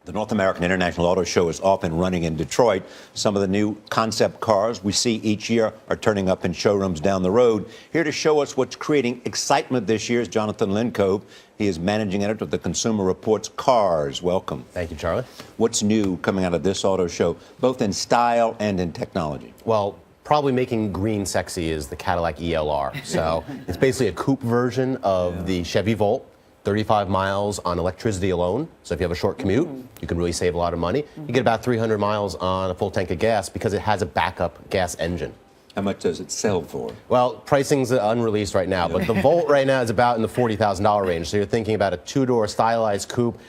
The North American International Auto Show is off and running in Detroit. Some of the new concept cars we see each year are turning up in showrooms down the road. Here to show us what's creating excitement this year is Jonathan Linkov. He is managing editor of the Consumer Report's Cars. Welcome. Thank you, Charlie. What's new coming out of this auto show, both in style and in technology? Well, probably making green sexy is the Cadillac ELR. So it's basically a coupe version of the Chevy Volt. 35 miles on electricity alone. So if you have a short commute, you can really save a lot of money. You get about 300 miles on a full tank of gas because it has a backup gas engine. How much does it sell for? Well, pricing's unreleased right now, but the Volt right now is about in the $40,000 range. So you're thinking about a two-door stylized coupe,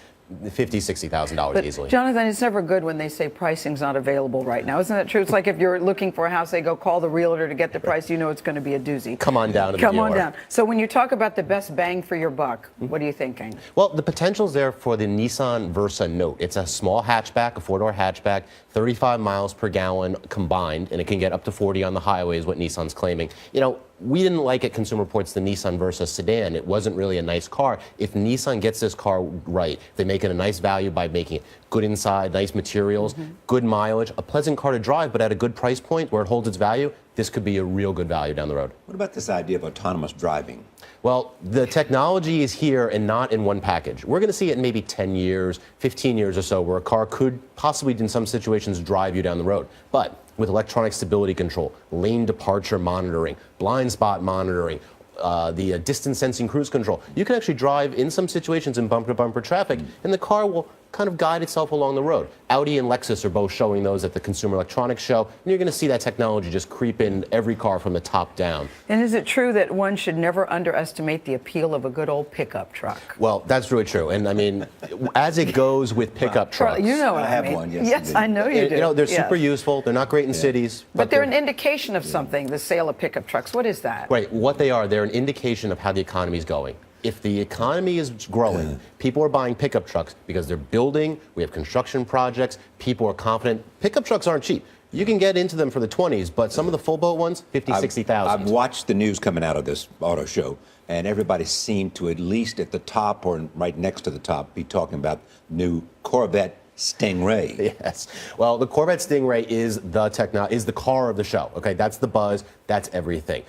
$50,000, $60,000 easily. Jonathan, it's never good when they say pricing's not available right now. Isn't that true? It's like if you're looking for a house, they go call the realtor to get the price. You know it's going to be a doozy. Come on down to the Come dealer. on down. So when you talk about the best bang for your buck, what are you thinking? Well, the potential's there for the Nissan Versa Note. It's a small hatchback, a four-door hatchback, 35 miles per gallon combined, and it can get up to 40 on the highway is what Nissan's claiming. You know, we didn't like at Consumer Reports the Nissan Versa sedan. It wasn't really a nice car. If Nissan gets this car right, they make it a nice value by making it good inside, nice materials, good mileage, a pleasant car to drive, but at a good price point where it holds its value, this could be a real good value down the road. What about this idea of autonomous driving? Well, the technology is here and not in one package. We're going to see it in maybe 10 years, 15 years or so, where a car could possibly, in some situations, drive you down the road. But with electronic stability control, lane departure monitoring, blind spot monitoring, the distance sensing cruise control, you can actually drive in some situations in bumper-to-bumper traffic, and the car will kind of guide itself along the road. Audi and Lexus are both showing those at the Consumer Electronics Show, and you're going to see that technology just creep in every car from the top down. And is it true that one should never underestimate the appeal of a good old pickup truck? Well, that's really true. And I mean, as it goes with pickup trucks. You know what I have mean. one, yes, Yes, indeed. I know you do. You know, they're Yes. super useful. They're not great in cities. But they're an indication of something, the sale of pickup trucks. What is that? Right, what they are, they're an indication of how the economy is going. If the economy is growing, people are buying pickup trucks because they're building, we have construction projects, people are confident. Pickup trucks aren't cheap. You can get into them for the 20s, but some of the full boat ones, 50, 60,000. I've watched the news coming out of this auto show, and everybody seemed to, at least at the top or right next to the top, be talking about new Corvette Stingray. Yes. Well, the Corvette Stingray is the car of the show. Okay, that's the buzz. That's everything.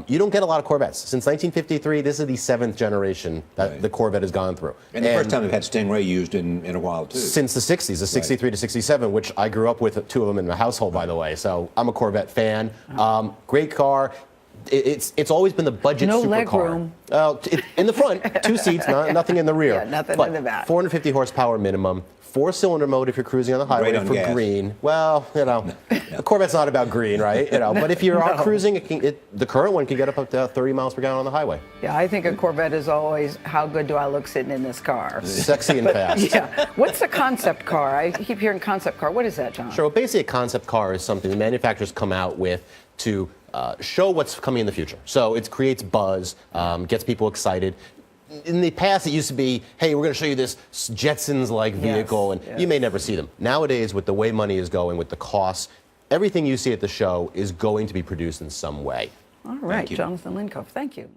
You don't get a lot of Corvettes. Since 1953, this is the 7th generation that the Corvette has gone through. And the first time we've had Stingray used in a while, too. Since the 60s, the 63 to 67, which I grew up with 2 of them in my household, by the way. So I'm a Corvette fan. Great car. It's always been the budget No supercar. leg room. In the front, 2 seats, nothing in the rear. Yeah, nothing but in the back. 450 horsepower minimum. 4-cylinder mode if you're cruising on the highway on for gas. green. Well, you know, the Corvette's not about green, right? You know, but if you're out cruising, the current one can get up to 30 miles per gallon on the highway. Yeah, I think a Corvette is always, how good do I look sitting in this car? Sexy and fast. Yeah. What's a concept car? I keep hearing concept car. What is that, John? Sure. Well, basically, a concept car is something the manufacturers come out with to show what's coming in the future. So it creates buzz, gets people excited. In the past, it used to be, hey, we're going to show you this Jetsons-like vehicle, and you may never see them. Nowadays, with the way money is going, with the costs, everything you see at the show is going to be produced in some way. All right, Jonathan Linkov, thank you.